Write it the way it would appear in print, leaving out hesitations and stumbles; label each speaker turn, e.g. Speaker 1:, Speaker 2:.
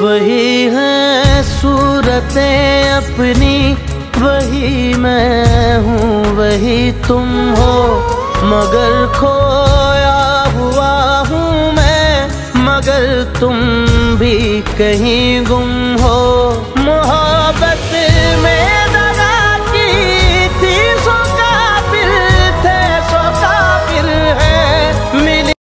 Speaker 1: वही है सूरतें अपनी, वही मैं हूँ वही तुम हो, मगर खोया हुआ हूँ मैं, मगर तुम भी कहीं गुम हो। मोहब्बत